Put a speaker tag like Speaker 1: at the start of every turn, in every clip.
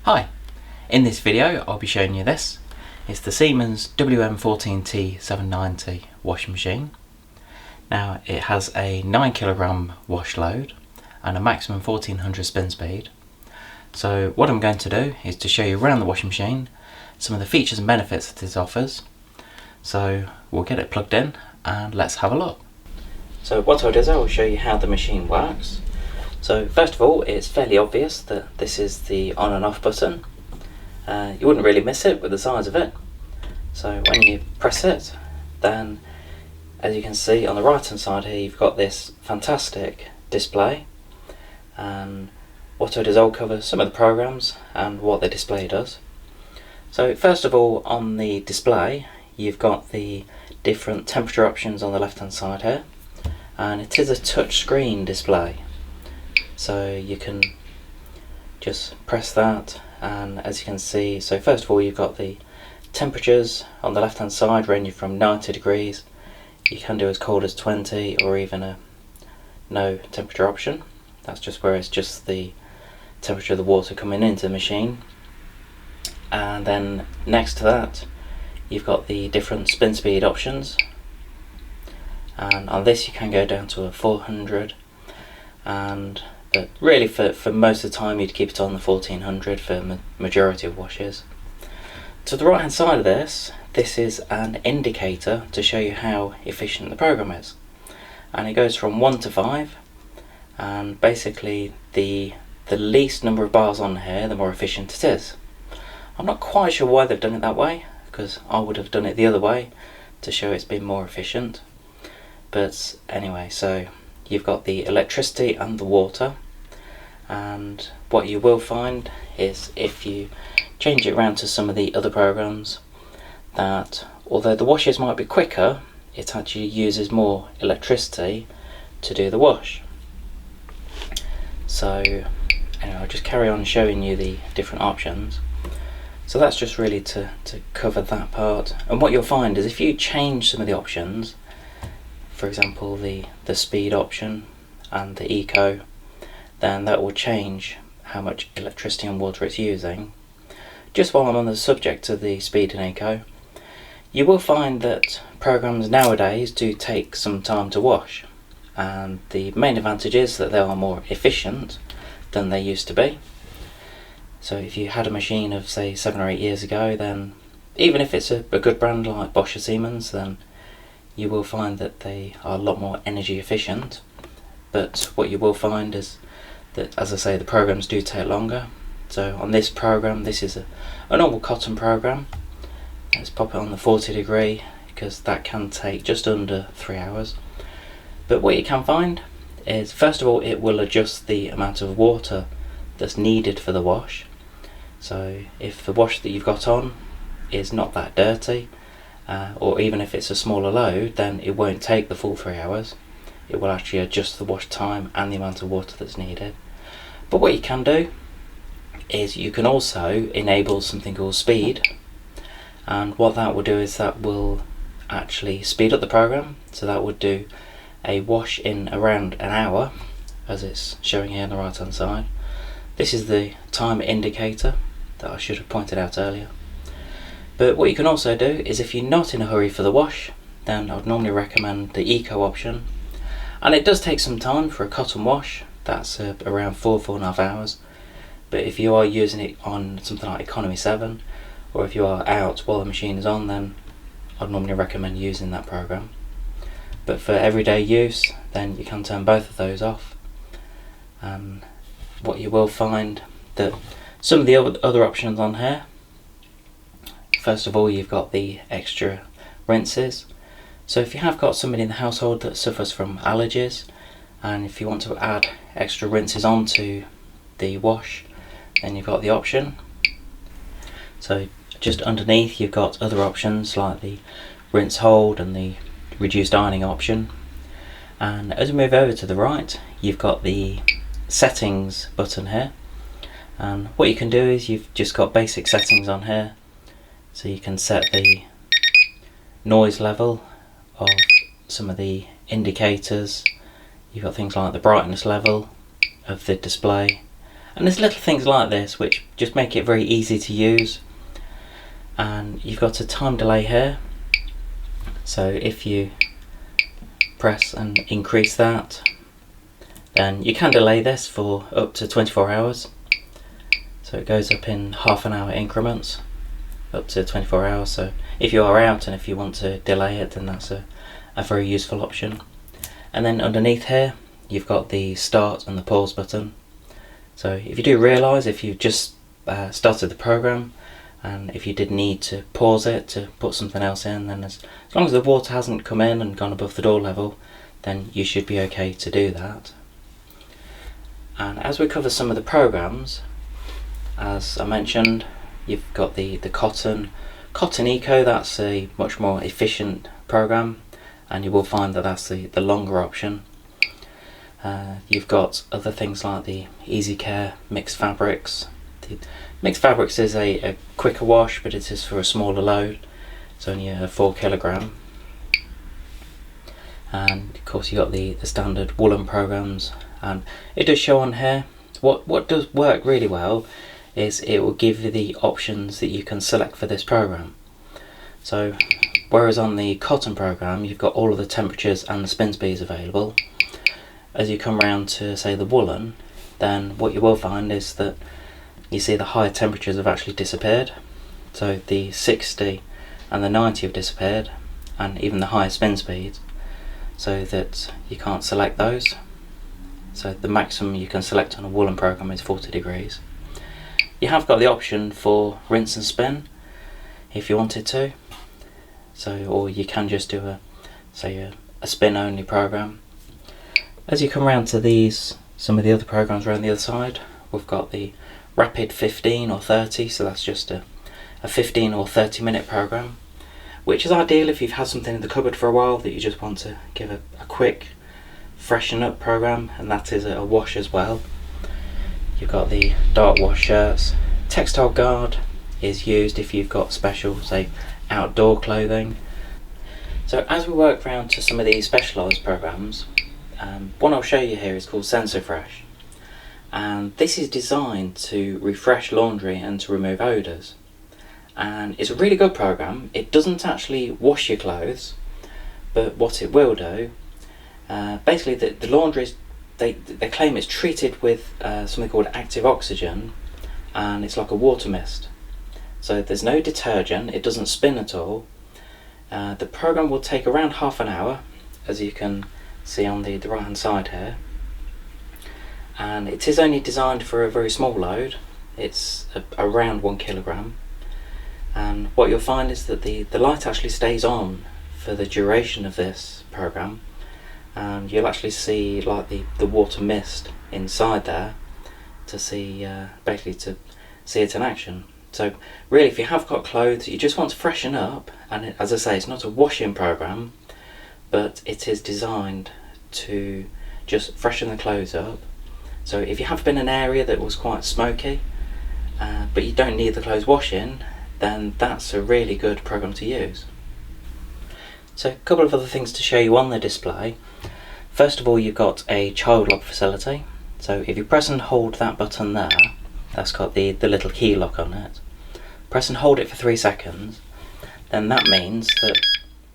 Speaker 1: Hi, in this video I'll be showing you this. It's the Siemens WM14T790 washing machine. Now it has a 9kg wash load and a maximum 1400 spin speed. So what I'm going to do is to show you around the washing machine some of the features and benefits that it offers. So we'll get it plugged in and let's have a look. So what I'll do is I will show you how the machine works. So first of all, it's fairly obvious that this is the on and off button. You wouldn't really miss it with the size of it. So when you press it, then as you can see on the right hand side here, you've got this fantastic display. And what I'll do is I'll cover some of the programs and what the display does. So first of all, on the display, you've got the different temperature options on the left hand side here. And it is a touch screen display. So you can just press that, and as you can see, so first of all you've got the temperatures on the left hand side ranging from 90 degrees. You can do as cold as 20 or even a no temperature option. That's just where it's just the temperature of the water coming into the machine. And then next to that you've got the different spin speed options, and on this you can go down to a 400, but really for most of the time you'd keep it on the 1400 for majority of washes. To the right hand side of this is an indicator to show you how efficient the program is, and it goes from 1 to 5, and basically the least number of bars on here the more efficient it is. I'm not quite sure why they've done it that way, because I would have done it the other way to show it's been more efficient. But anyway, so you've got the electricity and the water, and what you will find is if you change it around to some of the other programs, that although the washes might be quicker, it actually uses more electricity to do the wash. So anyway, I'll just carry on showing you the different options. So that's just really to cover that part. And what you'll find is if you change some of the options, for example the speed option and the eco, then that will change how much electricity and water it's using. Just while I'm on the subject of the speed and eco, you will find that programs nowadays do take some time to wash, and the main advantage is that they are more efficient than they used to be. So if you had a machine of say 7 or 8 years ago, then even if it's a good brand like Bosch or Siemens, then you will find that they are a lot more energy efficient. But what you will find is that, as I say, the programs do take longer. So on this program, this is a normal cotton program. Let's pop it on the 40 degree, because that can take just under 3 hours. But what you can find is, first of all, it will adjust the amount of water that's needed for the wash. So if the wash that you've got on is not that dirty, or even if it's a smaller load, then it won't take the full 3 hours. It will actually adjust the wash time and the amount of water that's needed. But what you can do is you can also enable something called speed, and what that will do is that will actually speed up the program. So that would do a wash in around an hour, as it's showing here on the right hand side. This is the time indicator that I should have pointed out earlier. But what you can also do is, if you're not in a hurry for the wash, then I'd normally recommend the eco option. And it does take some time for a cotton wash. That's around 4.5 hours. But if you are using it on something like economy 7, or if you are out while the machine is on, then I'd normally recommend using that program. But for everyday use, then you can turn both of those off. And what you will find that some of the other options on here, first of all you've got the extra rinses. So if you have got somebody in the household that suffers from allergies, and if you want to add extra rinses onto the wash, then you've got the option. So just underneath you've got other options like the rinse hold and the reduced ironing option. And as we move over to the right, you've got the settings button here, and what you can do is you've just got basic settings on here. So you can set the noise level of some of the indicators. You've got things like the brightness level of the display And there's little things like this which just make it very easy to use. And you've got a time delay here, so if you press and increase that, then you can delay this for up to 24 hours. So it goes up in half-an-hour increments up to 24 hours. So if you are out and if you want to delay it, then that's a very useful option. And then underneath here you've got the start and the pause button. So if you do realise, if you just started the program and if you did need to pause it to put something else in, then as long as the water hasn't come in and gone above the door level, then you should be okay to do that. And as we cover some of the programs, as I mentioned, you've got the Cotton Eco. That's a much more efficient program, and you will find that that's the longer option. You've got other things like the Easy Care Mixed Fabrics. The Mixed Fabrics is a quicker wash, but it is for a smaller load. It's only a 4 kilogram. And of course you got the standard Woolen Programs, and it does show on here. What does work really well is it will give you the options that you can select for this program. So whereas on the Cotton program you've got all of the temperatures and the spin speeds available, as you come around to say the Woolen, then what you will find is that you see the higher temperatures have actually disappeared. So the 60 and the 90 have disappeared, and even the higher spin speeds, so that you can't select those. So the maximum you can select on a Woolen program is 40 degrees. You have got the option for rinse and spin if you wanted to. So, or you can just do a spin only program. As you come around to these, some of the other programs around the other side, we've got the Rapid 15 or 30, so that's just a 15 or 30 minute program, which is ideal if you've had something in the cupboard for a while that you just want to give a quick freshen up program, and that is a wash as well. You've got the dark wash shirts. Textile guard is used if you've got special, say, outdoor clothing. So as we work around to some of these specialised programs, one I'll show you here is called SensorFresh, and this is designed to refresh laundry and to remove odours. And it's a really good program. It doesn't actually wash your clothes, but what it will do, basically the laundry, they claim it's treated with something called active oxygen, and it's like a water mist. So there's no detergent, it doesn't spin at all. The program will take around half an hour, as you can see on the right hand side here, and it is only designed for a very small load. It's around 1 kilogram, and what you'll find is that the light actually stays on for the duration of this program, and you'll actually see like the water mist inside there to see basically to see it in action. So really, if you have got clothes you just want to freshen up, and as I say, it's not a washing program, but it is designed to just freshen the clothes up. So if you have been in an area that was quite smoky, but you don't need the clothes washing, then that's a really good program to use. So a couple of other things to show you on the display. First of all, you've got a child lock facility. So if you press and hold that button there, that's got the little key lock on it. Press and hold it for 3 seconds, then that means that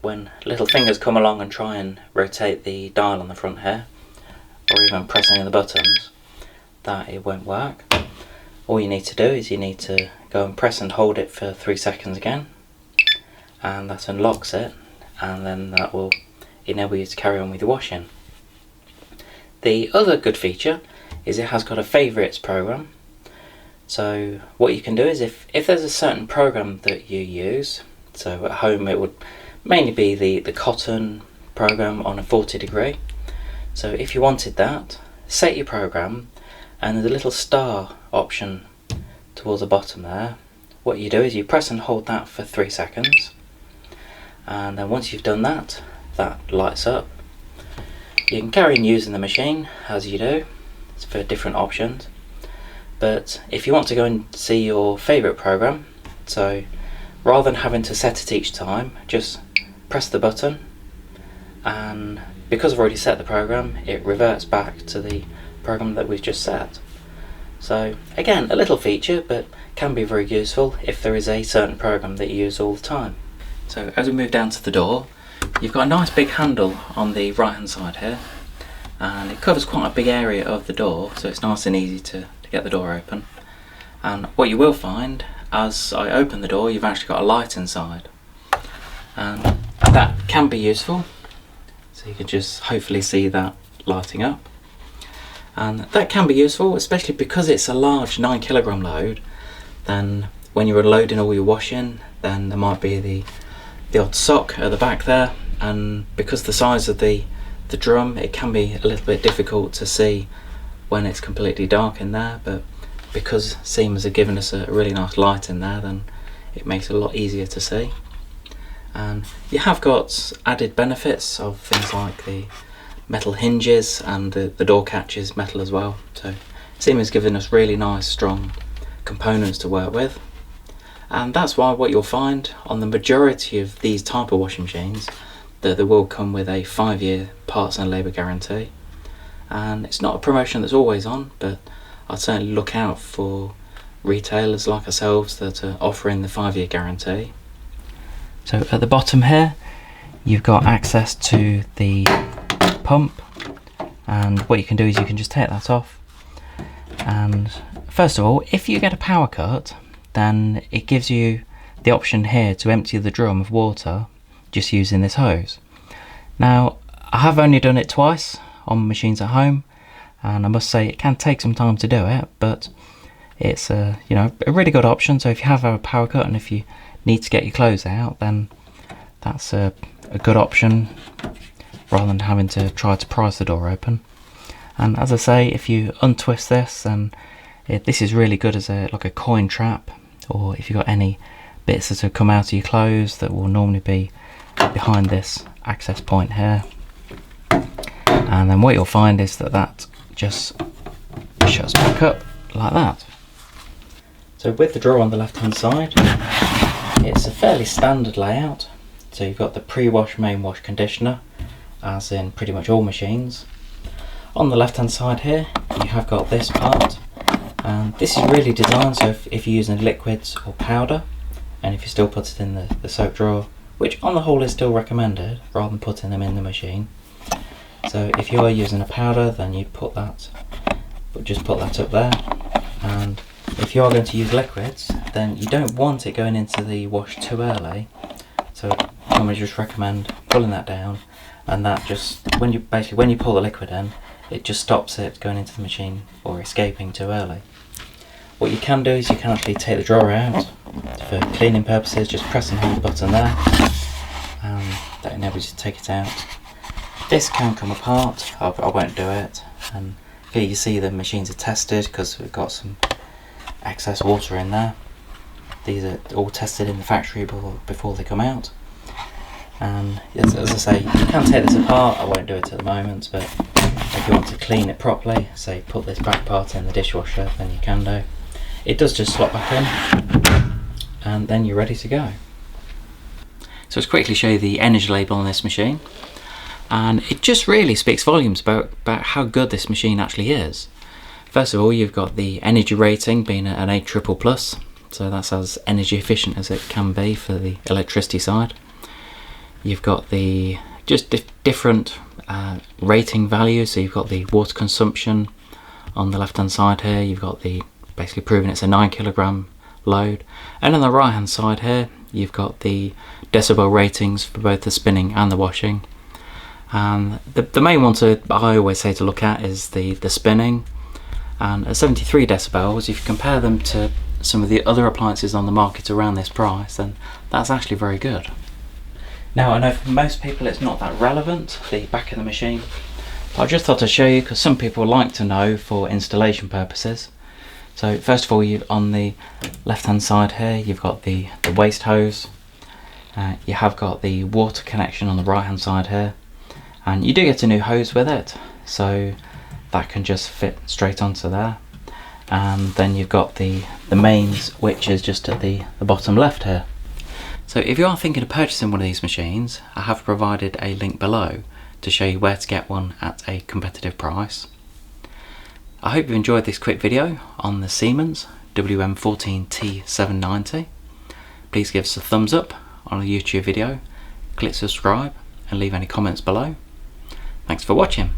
Speaker 1: when little fingers come along and try and rotate the dial on the front here, or even press any of the buttons, that it won't work. All you need to do is you need to go and press and hold it for 3 seconds again, and that unlocks it, and then that will enable you to carry on with your washing. The other good feature is it has got a favourites program. So what you can do is if there's a certain program that you use, so at home it would mainly be the Cotton program on a 40 degree. So if you wanted that, set your program, and there's a little star option towards the bottom there. What you do is you press and hold that for 3 seconds, and then once you've done that, that lights up. You can carry on using the machine as you do. It's for different options. But if you want to go and see your favourite program, so rather than having to set it each time, just press the button, and because I've already set the program, it reverts back to the program that we've just set. So again, a little feature, but can be very useful if there is a certain program that you use all the time. So as we move down to the door, you've got a nice big handle on the right hand side here, and it covers quite a big area of the door, so it's nice and easy to get the door open. And what you will find, as I open the door, you've actually got a light inside, and that can be useful, so you can just hopefully see that lighting up. And that can be useful, especially because it's a large 9 kilogram load. Then when you're unloading all your washing, then there might be the odd sock at the back there, and because the size of the drum, it can be a little bit difficult to see when it's completely dark in there, but because Siemens have given us a really nice light in there, then it makes it a lot easier to see. And you have got added benefits of things like the metal hinges, and the door catch is metal as well, so Siemens has given us really nice strong components to work with. And that's why what you'll find on the majority of these type of washing machines, that they will come with a 5-year parts and labour guarantee. And it's not a promotion that's always on, but I'd certainly look out for retailers like ourselves that are offering the 5-year guarantee. So at the bottom here, you've got access to the pump, and what you can do is you can just take that off. And first of all, if you get a power cut, then it gives you the option here to empty the drum of water just using this hose. Now, I have only done it twice on machines at home, and I must say it can take some time to do it, but it's a really good option. So if you have a power cut and if you need to get your clothes out, then that's a good option rather than having to try to prise the door open. And as I say, if you untwist this, then this is really good as like a coin trap, or if you've got any bits that have come out of your clothes that will normally be behind this access point here. And then what you'll find is that just shuts back up like that. So with the drawer on the left hand side, it's a fairly standard layout. So you've got the pre-wash, main wash, conditioner, as in pretty much all machines. On the left hand side here, you have got this part, and this is really designed so if you're using liquids or powder, and if you still put it in the soap drawer, which on the whole is still recommended rather than putting them in the machine. So if you are using a powder, then you just put that up there. And if you are going to use liquids, then you don't want it going into the wash too early. So I normally just recommend pulling that down, and that just when you pull the liquid in, it just stops it going into the machine or escaping too early. What you can do is you can actually take the drawer out for cleaning purposes, just press and hold the button there, and that enables you to take it out. This can come apart, I won't do it, and here you see the machines are tested because we've got some excess water in there. These are all tested in the factory before they come out. And as I say, you can take this apart, I won't do it at the moment, but if you want to clean it properly, say put this back part in the dishwasher, then you can do. It does just slot back in, and then you're ready to go. So let's quickly show you the energy label on this machine, and it just really speaks volumes about how good this machine actually is. First of all, you've got the energy rating being an A+++, so that's as energy efficient as it can be for the electricity side. You've got the different rating values, so you've got the water consumption on the left hand side here, you've got the basically proving it's a 9 kilogram load, and on the right hand side here you've got the decibel ratings for both the spinning and the washing. And the main one I always say to look at is the spinning, and at 73 decibels, if you compare them to some of the other appliances on the market around this price, then that's actually very good. Now I know for most people it's not that relevant, the back of the machine, but I just thought I'd show you because some people like to know for installation purposes. So first of all, on the left hand side here you've got the waste hose, you have got the water connection on the right hand side here, and you do get a new hose with it, so that can just fit straight onto there. And then you've got the mains, which is just at the bottom left here. So if you are thinking of purchasing one of these machines, I have provided a link below to show you where to get one at a competitive price. I hope you enjoyed this quick video on the Siemens WM14T790. Please give us a thumbs up on the YouTube video, click subscribe and leave any comments below. Thanks for watching.